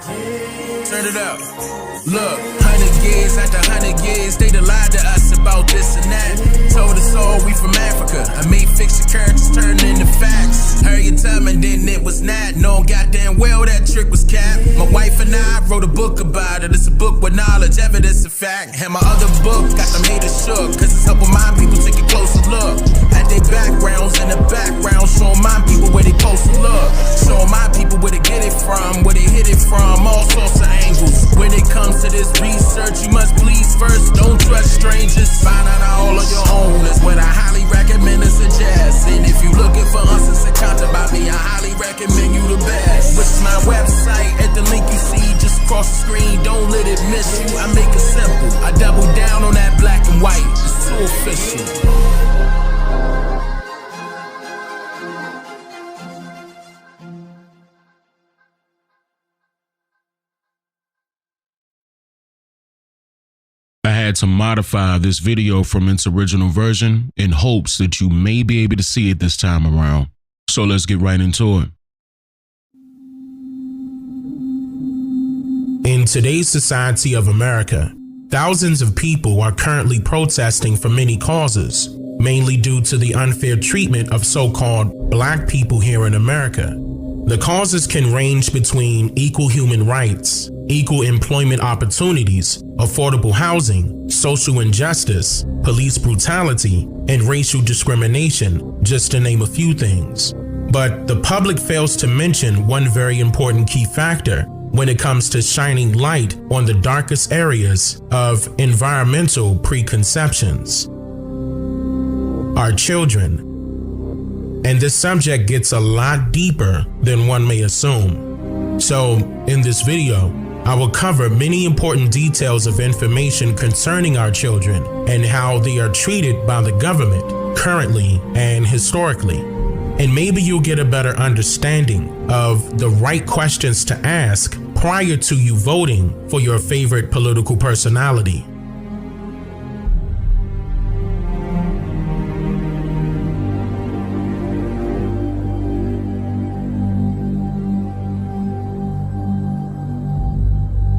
Turn it up. Look, 100 years after 100 years, they done lied to us about this and that. Told us all we from Africa. I made fiction characters turn into facts. Heard you tell me then it was not. Knowing goddamn well that trick was capped. My wife and I wrote a book about it. It's a book with knowledge, evidence, and fact. And my other book got them haters shook, cause it's helping my people take a closer look at their backgrounds in the background, showing my people where they supposed to look. Showing my people where they get it from, where they hit it from, all sorts of angles. When it comes to this research, you must please first, don't trust strangers. Find out all on your own is what I highly recommend and suggest. And if you looking for answers and content about me, I highly recommend you the best. Which is my website at the link you see just across the screen. Don't let it miss you, I make it simple. I double down on that black and white, it's too official. I had to modify this video from its original version in hopes that you may be able to see it this time around. So let's get right into it. In today's society of America, thousands of people are currently protesting for many causes, mainly due to the unfair treatment of so-called black people here in America. The causes can range between equal human rights, equal employment opportunities, affordable housing, social injustice, police brutality, and racial discrimination, just to name a few things. But the public fails to mention one very important key factor when it comes to shining light on the darkest areas of environmental preconceptions: our children. And this subject gets a lot deeper than one may assume. So in this video, I will cover many important details of information concerning our children and how they are treated by the government currently and historically. And maybe you'll get a better understanding of the right questions to ask prior to you voting for your favorite political personality.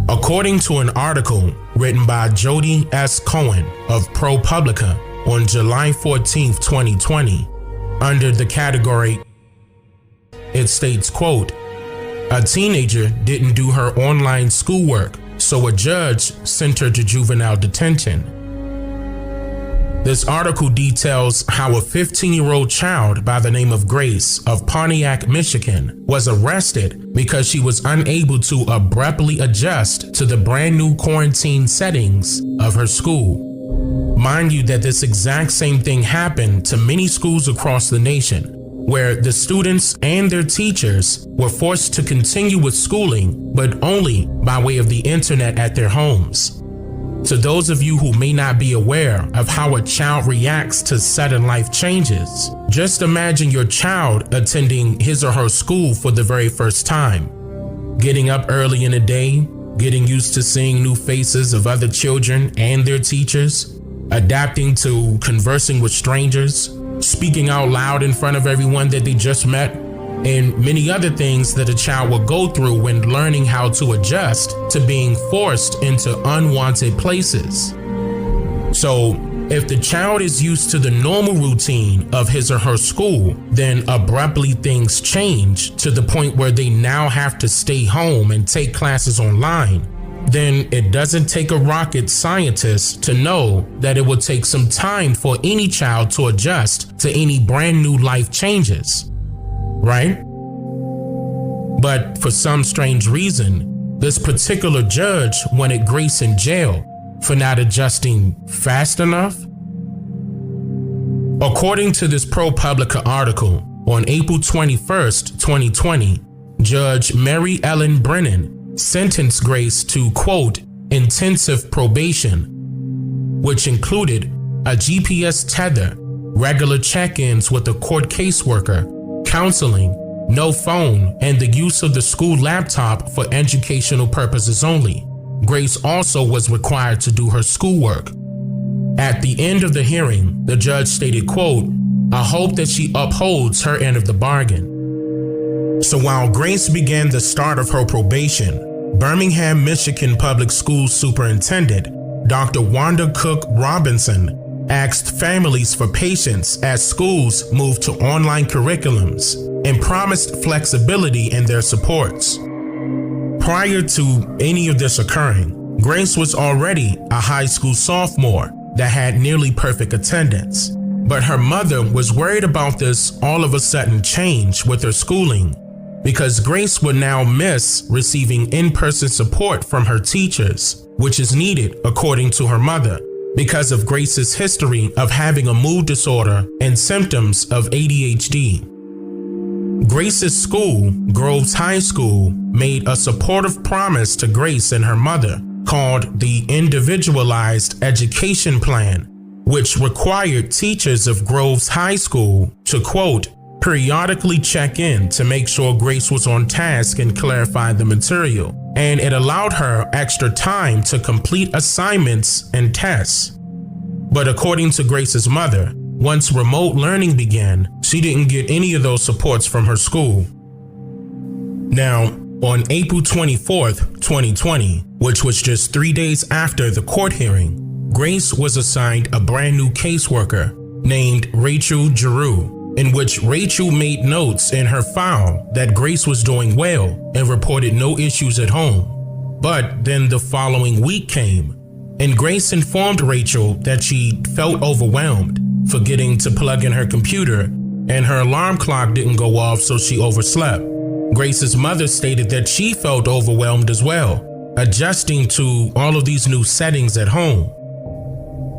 According to an article written by Jody S. Cohen of ProPublica on July 14, 2020, under the category, it states, quote, "A teenager didn't do her online schoolwork, so a judge sent her to juvenile detention." This article details how a 15-year-old child by the name of Grace of Pontiac, Michigan, was arrested because she was unable to abruptly adjust to the brand new quarantine settings of her school. Mind you that this exact same thing happened to many schools across the nation, where the students and their teachers were forced to continue with schooling, but only by way of the internet at their homes. To those of you who may not be aware of how a child reacts to sudden life changes, just imagine your child attending his or her school for the very first time. Getting up early in the day, getting used to seeing new faces of other children and their teachers, adapting to conversing with strangers, speaking out loud in front of everyone that they just met, and many other things that a child will go through when learning how to adjust to being forced into unwanted places. So, if the child is used to the normal routine of his or her school, then abruptly things change to the point where they now have to stay home and take classes online, then it doesn't take a rocket scientist to know that it will take some time for any child to adjust to any brand new life changes. Right? But for some strange reason, this particular judge wanted Grace in jail for not adjusting fast enough. According to this ProPublica article, on April 21st, 2020, Judge Mary Ellen Brennan sentenced Grace to, quote, intensive probation, which included a GPS tether, regular check-ins with a court caseworker, counseling, no phone, and the use of the school laptop for educational purposes only. Grace also was required to do her schoolwork. At the end of the hearing, the judge stated, quote, "I hope that she upholds her end of the bargain." So while Grace began the start of her probation, Birmingham, Michigan Public Schools Superintendent Dr. Wanda Cook Robinson asked families for patience as schools moved to online curriculums and promised flexibility in their supports. Prior to any of this occurring, Grace was already a high school sophomore that had nearly perfect attendance, but her mother was worried about this all of a sudden change with her schooling because Grace would now miss receiving in-person support from her teachers, which is needed according to her mother, because of Grace's history of having a mood disorder and symptoms of ADHD. Grace's school, Groves High School, made a supportive promise to Grace and her mother called the Individualized Education Plan, which required teachers of Groves High School to, quote, periodically check in to make sure Grace was on task and clarify the material, and it allowed her extra time to complete assignments and tests. But according to Grace's mother, once remote learning began, she didn't get any of those supports from her school. Now, on April 24th, 2020, which was just 3 days after the court hearing, Grace was assigned a brand new caseworker named Rachel Giroux, in which Rachel made notes in her file that Grace was doing well and reported no issues at home. But then the following week came, and Grace informed Rachel that she felt overwhelmed, forgetting to plug in her computer, and her alarm clock didn't go off, so she overslept. Grace's mother stated that she felt overwhelmed as well, adjusting to all of these new settings at home.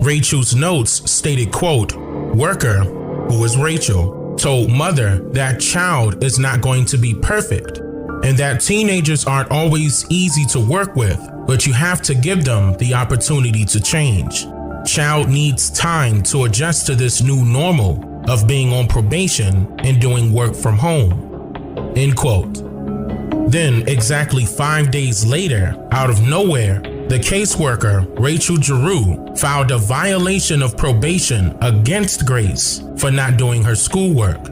Rachel's notes stated, quote, worker, who is Rachel, told mother that child is not going to be perfect and that teenagers aren't always easy to work with, but you have to give them the opportunity to change. Child needs time to adjust to this new normal of being on probation and doing work from home, end quote. Then, exactly 5 days later, out of nowhere, the caseworker, Rachel Giroux, filed a violation of probation against Grace for not doing her schoolwork,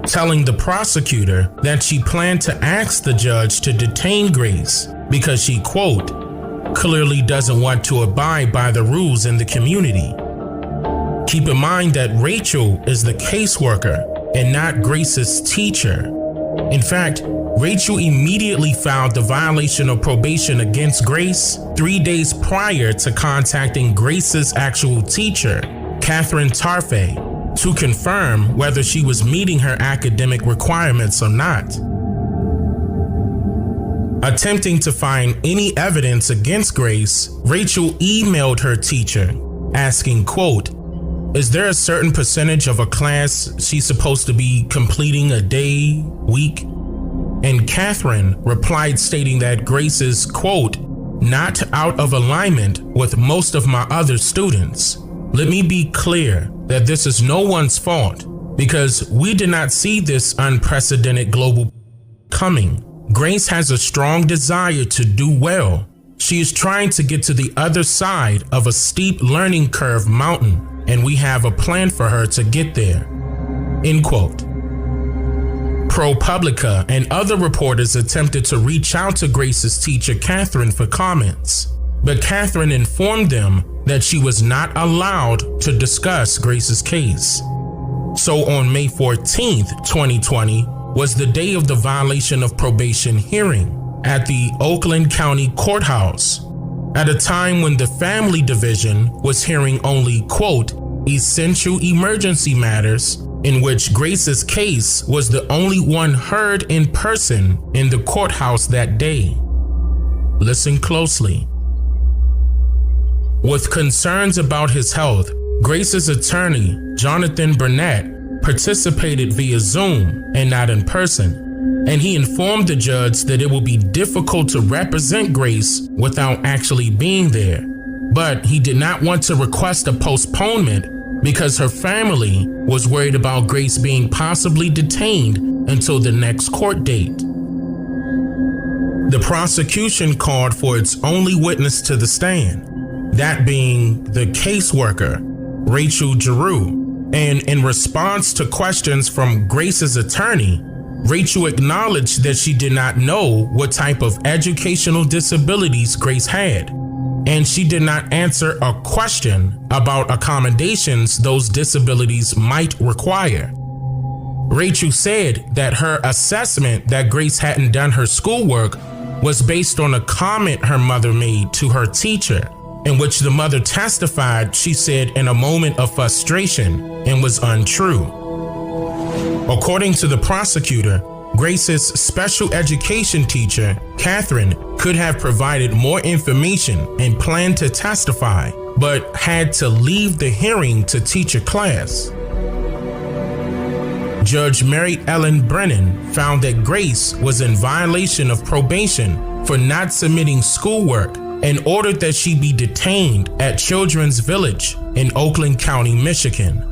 telling the prosecutor that she planned to ask the judge to detain Grace because she, quote, clearly doesn't want to abide by the rules in the community. Keep in mind that Rachel is the caseworker and not Grace's teacher. In fact, Rachel immediately filed the violation of probation against Grace 3 days prior to contacting Grace's actual teacher, Catherine Tarfay, to confirm whether she was meeting her academic requirements or not. Attempting to find any evidence against Grace, Rachel emailed her teacher asking, quote, is there a certain percentage of a class she's supposed to be completing a day, week? And Catherine replied stating that Grace is, quote, not out of alignment with most of my other students. Let me be clear that this is no one's fault because we did not see this unprecedented global coming. Grace has a strong desire to do well. She is trying to get to the other side of a steep learning curve mountain, and we have a plan for her to get there, end quote. ProPublica and other reporters attempted to reach out to Grace's teacher, Catherine, for comments, but Catherine informed them that she was not allowed to discuss Grace's case. So on May 14th, 2020, was the day of the violation of probation hearing at the Oakland County Courthouse, at a time when the Family Division was hearing only, quote, essential emergency matters, in which Grace's case was the only one heard in person in the courthouse that day. Listen closely. With concerns about his health, Grace's attorney, Jonathan Burnett, participated via Zoom and not in person, and he informed the judge that it will be difficult to represent Grace without actually being there. But he did not want to request a postponement because her family was worried about Grace being possibly detained until the next court date. The prosecution called for its only witness to the stand, that being the caseworker, Rachel Giroux. And in response to questions from Grace's attorney, Rachel acknowledged that she did not know what type of educational disabilities Grace had, and she did not answer a question about accommodations those disabilities might require. Rachel said that her assessment that Grace hadn't done her schoolwork was based on a comment her mother made to her teacher, in which the mother testified she said in a moment of frustration and was untrue. According to the prosecutor, Grace's special education teacher, Catherine, could have provided more information and planned to testify, but had to leave the hearing to teach a class. Judge Mary Ellen Brennan found that Grace was in violation of probation for not submitting schoolwork and ordered that she be detained at Children's Village in Oakland County, Michigan.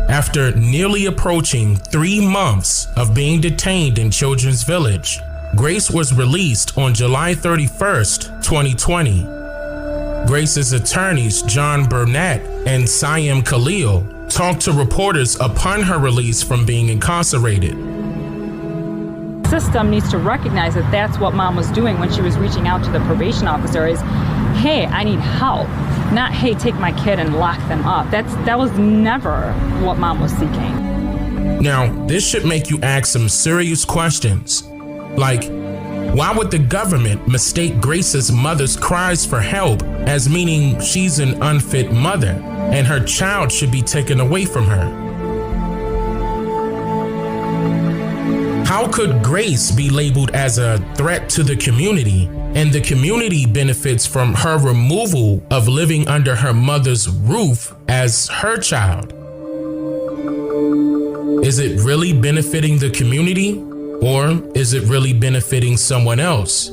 After nearly approaching 3 months of being detained in Children's Village, Grace was released on July 31st, 2020. Grace's attorneys, John Burnett and Siam Khalil, talked to reporters upon her release from being incarcerated. The system needs to recognize that that's what mom was doing when she was reaching out to the probation officer is, hey, I need help. Not, hey, take my kid and lock them up. That was never what mom was seeking. Now, this should make you ask some serious questions. Like, why would the government mistake Grace's mother's cries for help as meaning she's an unfit mother and her child should be taken away from her? How could Grace be labeled as a threat to the community, and the community benefits from her removal of living under her mother's roof as her child? Is it really benefiting the community, or is it really benefiting someone else?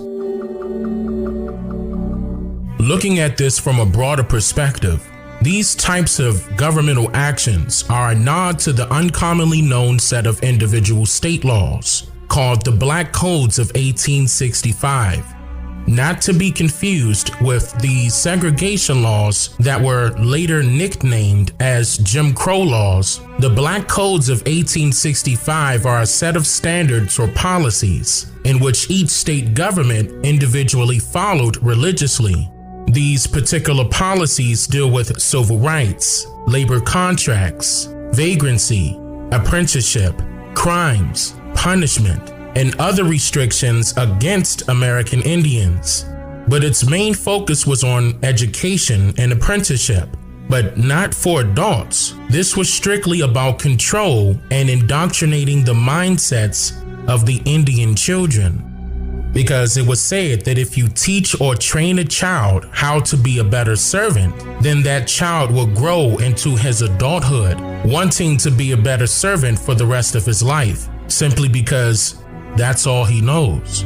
Looking at this from a broader perspective, these types of governmental actions are a nod to the uncommonly known set of individual state laws called the Black Codes of 1865, not to be confused with the segregation laws that were later nicknamed as Jim Crow laws. The Black Codes of 1865 are a set of standards or policies in which each state government individually followed religiously. These particular policies deal with civil rights, labor contracts, vagrancy, apprenticeship, crimes, punishment, and other restrictions against American Indians. But its main focus was on education and apprenticeship, but not for adults. This was strictly about control and indoctrinating the mindsets of the Indian children. Because it was said that if you teach or train a child how to be a better servant, then that child will grow into his adulthood, wanting to be a better servant for the rest of his life, simply because that's all he knows.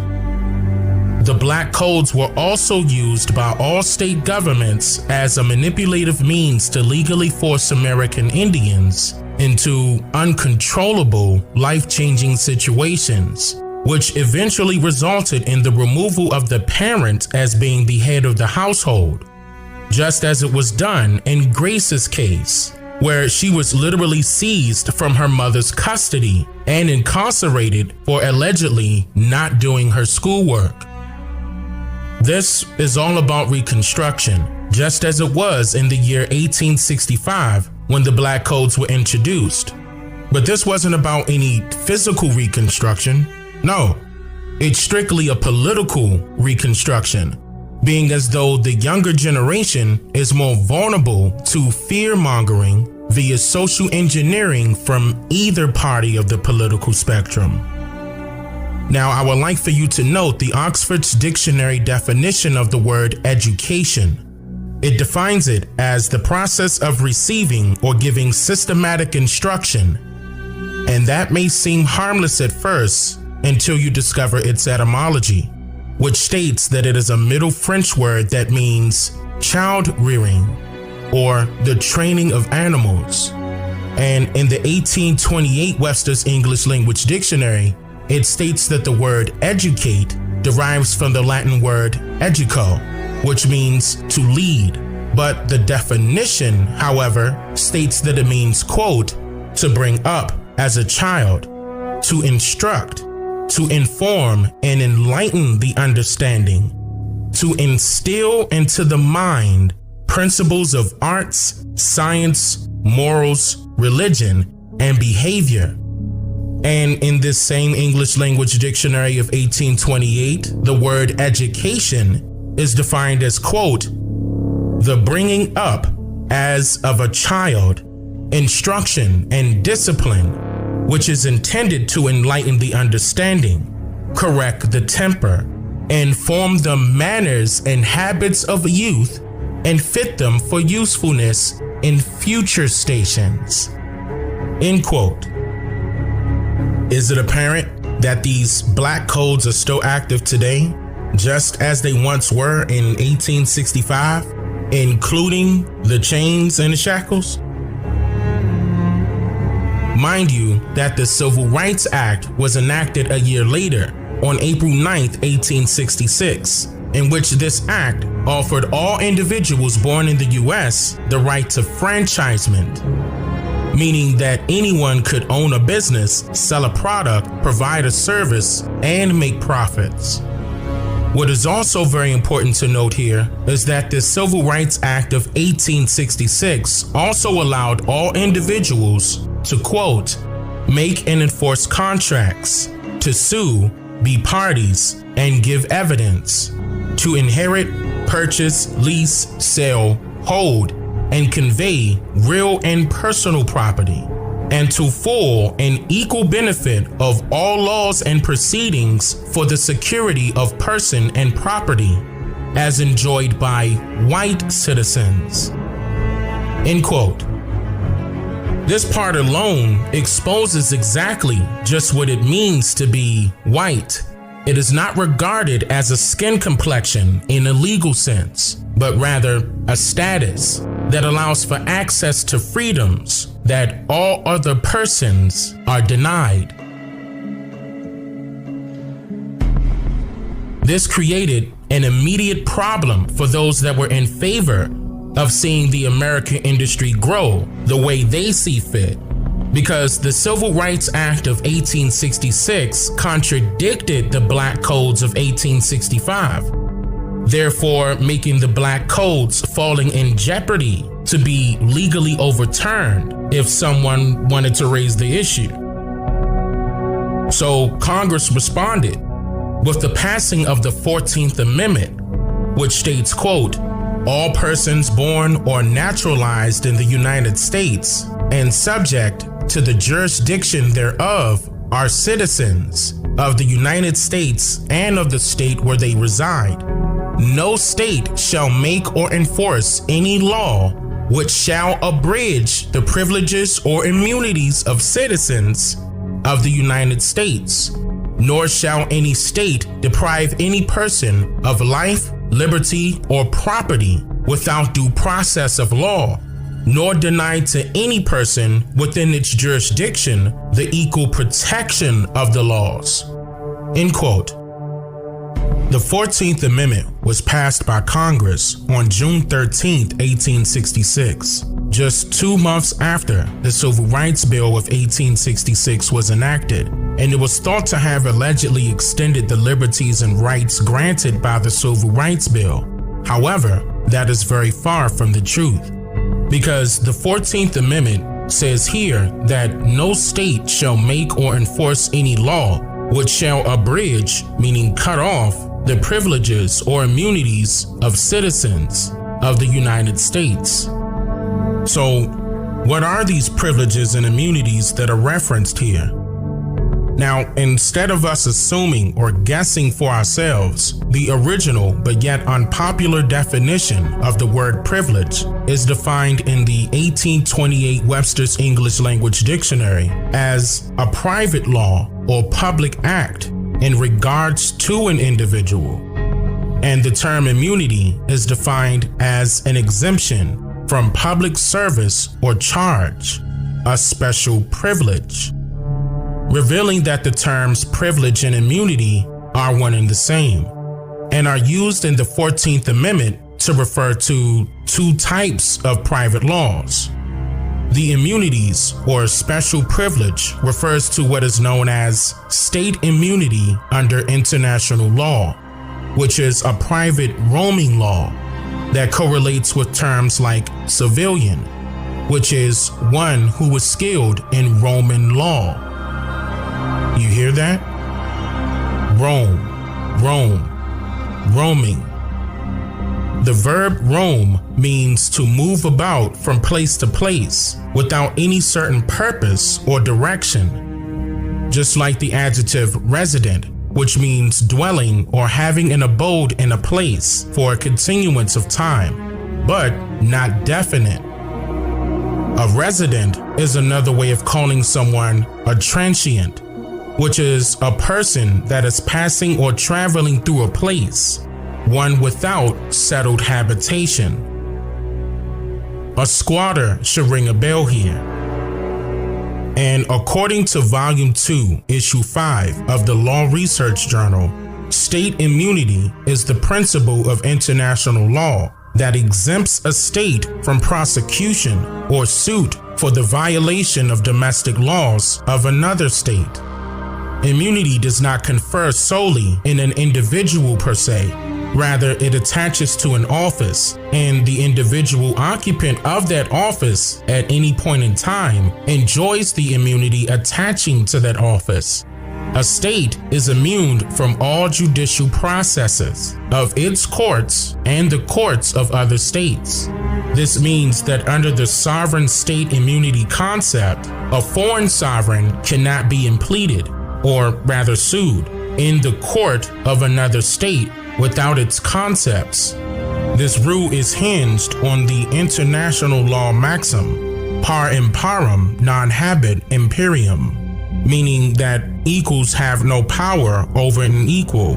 The Black Codes were also used by all state governments as a manipulative means to legally force American Indians into uncontrollable, life-changing situations, which eventually resulted in the removal of the parent as being the head of the household, just as it was done in Grace's case, where she was literally seized from her mother's custody and incarcerated for allegedly not doing her schoolwork. This is all about Reconstruction, just as it was in the year 1865 when the Black Codes were introduced. But this wasn't about any physical Reconstruction. No, it's strictly a political reconstruction, being as though the younger generation is more vulnerable to fear-mongering via social engineering from either party of the political spectrum. Now, I would like for you to note the Oxford's dictionary definition of the word education. It defines it as the process of receiving or giving systematic instruction, and that may seem harmless at first, until you discover its etymology, which states that it is a Middle French word that means child rearing or the training of animals. And in the 1828 Webster's English Language Dictionary, it states that the word educate derives from the Latin word educo, which means to lead. But the definition, however, states that it means, quote, to bring up as a child. to instruct, to inform and enlighten the understanding, to instill into the mind principles of arts, science, morals, religion, and behavior. And in this same English language dictionary of 1828, the word education is defined as, quote, the bringing up as of a child, instruction and discipline, which is intended to enlighten the understanding, correct the temper, and form the manners and habits of youth, and fit them for usefulness in future stations. End quote. Is it apparent that these black codes are still active today, just as they once were in 1865, including the chains and the shackles? Mind you that the Civil Rights Act was enacted a year later, on April 9th, 1866, in which this act offered all individuals born in the U.S. the right to franchisement, meaning that anyone could own a business, sell a product, provide a service, and make profits. What is also very important to note here is that the Civil Rights Act of 1866 also allowed all individuals to, quote, make and enforce contracts, to sue, be parties, and give evidence, to inherit, purchase, lease, sell, hold, and convey real and personal property, and to full and equal benefit of all laws and proceedings for the security of person and property, as enjoyed by white citizens. End quote. This part alone exposes exactly just what it means to be white. It is not regarded as a skin complexion in a legal sense, but rather a status that allows for access to freedoms that all other persons are denied. This created an immediate problem for those that were in favor of seeing the American industry grow the way they see fit, because the Civil Rights Act of 1866 contradicted the Black Codes of 1865, therefore making the Black Codes falling in jeopardy to be legally overturned if someone wanted to raise the issue. So Congress responded with the passing of the 14th Amendment, which states, quote, all persons born or naturalized in the United States and subject to the jurisdiction thereof are citizens of the United States and of the state where they reside. No state shall make or enforce any law which shall abridge the privileges or immunities of citizens of the United States, nor shall any state deprive any person of life, liberty, or property without due process of law, nor deny to any person within its jurisdiction the equal protection of the laws. End quote. The 14th Amendment was passed by Congress on June 13, 1866, just 2 months after the Civil Rights Bill of 1866 was enacted, and it was thought to have allegedly extended the liberties and rights granted by the Civil Rights Bill. However, that is very far from the truth, because the 14th Amendment says here that no state shall make or enforce any law which shall abridge, meaning cut off, the privileges or immunities of citizens of the United States. So, what are these privileges and immunities that are referenced here? Now, instead of us assuming or guessing for ourselves, the original but yet unpopular definition of the word privilege is defined in the 1828 Webster's English Language Dictionary as a private law or public act in regards to an individual. And the term immunity is defined as an exemption from public service or charge, a special privilege, revealing that the terms privilege and immunity are one and the same, and are used in the 14th Amendment to refer to two types of private laws. The immunities or special privilege refers to what is known as state immunity under international law, which is a private roaming law that correlates with terms like civilian, which is one who is skilled in Roman law. You hear that? Roam, roaming. The verb roam means to move about from place to place without any certain purpose or direction, just like the adjective resident, which means dwelling or having an abode in a place for a continuance of time, but not definite. A resident is another way of calling someone a transient, which is a person that is passing or traveling through a place, one without settled habitation. A squatter should ring a bell here. And according to Volume 2, Issue 5 of the Law Research Journal, state immunity is the principle of international law that exempts a state from prosecution or suit for the violation of domestic laws of another state. Immunity does not confer solely in an individual per se. Rather, it attaches to an office, and the individual occupant of that office at any point in time enjoys the immunity attaching to that office. A state is immune from all judicial processes of its courts and the courts of other states. This means that under the sovereign state immunity concept, a foreign sovereign cannot be impleaded, or rather sued, in the court of another state without its concepts. This rule is hinged on the international law maxim, par imparem non habet imperium, meaning that equals have no power over an equal.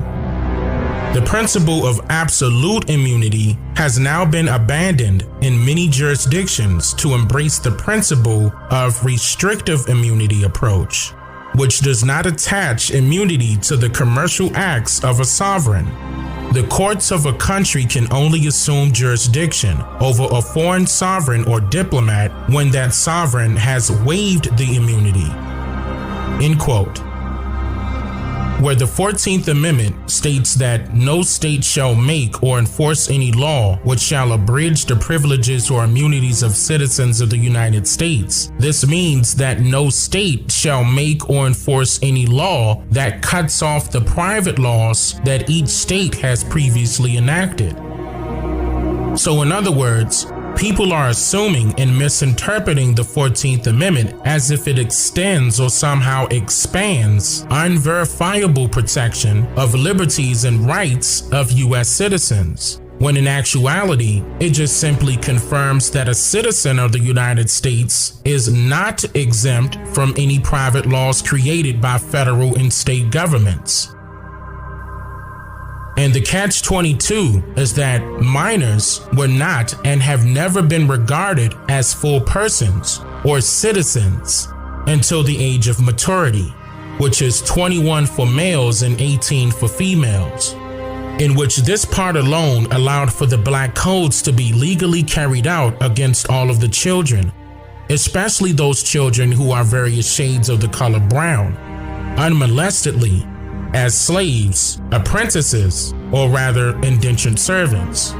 The principle of absolute immunity has now been abandoned in many jurisdictions to embrace the principle of restrictive immunity approach, which does not attach immunity to the commercial acts of a sovereign. The courts of a country can only assume jurisdiction over a foreign sovereign or diplomat when that sovereign has waived the immunity. End quote. Where the 14th Amendment states that no state shall make or enforce any law which shall abridge the privileges or immunities of citizens of the United States, this means that no state shall make or enforce any law that cuts off the private laws that each state has previously enacted. So in other words, people are assuming and misinterpreting the 14th Amendment as if it extends or somehow expands unverifiable protection of liberties and rights of U.S. citizens, when in actuality, it just simply confirms that a citizen of the United States is not exempt from any private laws created by federal and state governments. And the catch-22 is that minors were not and have never been regarded as full persons or citizens until the age of maturity, which is 21 for males and 18 for females, in which this part alone allowed for the black codes to be legally carried out against all of the children, especially those children who are various shades of the color brown, unmolestedly, as slaves, apprentices, or rather indentured servants.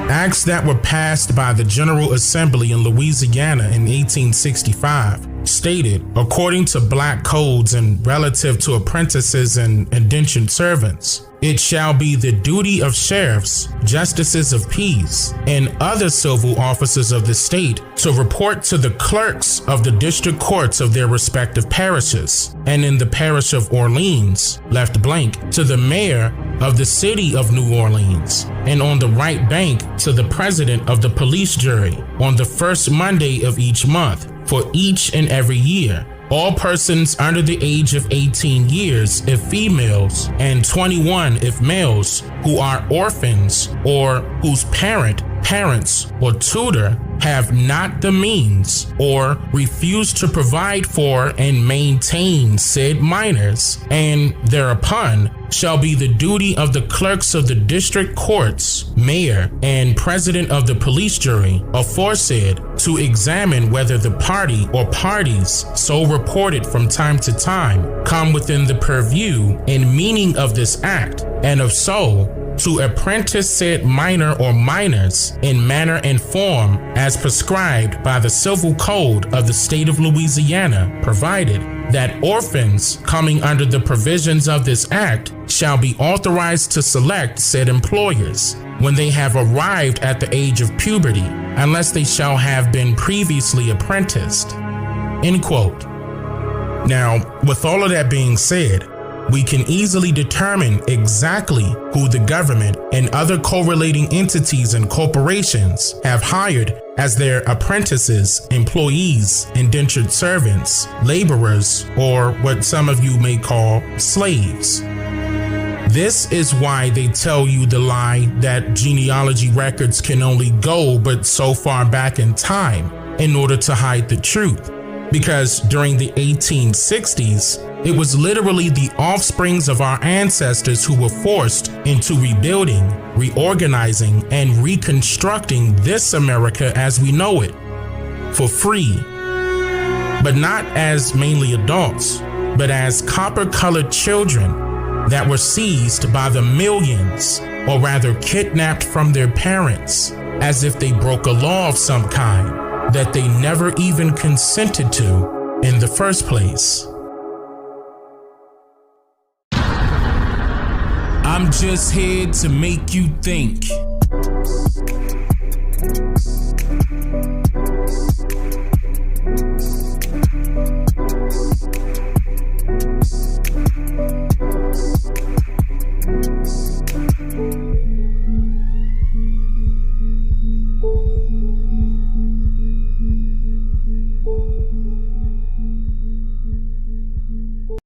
Acts that were passed by the General Assembly in Louisiana in 1865 stated, according to black codes and relative to apprentices and indentured servants, it shall be the duty of sheriffs, justices of peace, and other civil officers of the state to report to the clerks of the district courts of their respective parishes, and in the parish of Orleans, left blank, to the mayor of the city of New Orleans, and on the right bank to the president of the police jury on the first Monday of each month for each and every year. All persons under the age of 18 years if females and 21 if males who are orphans or whose parent parents, or tutor have not the means or refuse to provide for and maintain said minors, and thereupon shall be the duty of the clerks of the district courts, mayor, and president of the police jury aforesaid to examine whether the party or parties so reported from time to time come within the purview and meaning of this act, and if so, to apprentice said minor or minors in manner and form as prescribed by the Civil Code of the state of Louisiana, provided that orphans coming under the provisions of this act shall be authorized to select said employers when they have arrived at the age of puberty, unless they shall have been previously apprenticed. End quote. Now, with all of that being said, we can easily determine exactly who the government and other correlating entities and corporations have hired as their apprentices, employees, indentured servants, laborers, or what some of you may call slaves. This is why they tell you the lie that genealogy records can only go but so far back in time in order to hide the truth. Because during the 1860s, it was literally the offsprings of our ancestors who were forced into rebuilding, reorganizing, and reconstructing this America as we know it, for free. But not as mainly adults, but as copper-colored children that were seized by the millions, or rather kidnapped from their parents, as if they broke a law of some kind that they never even consented to in the first place. I'm just here to make you think.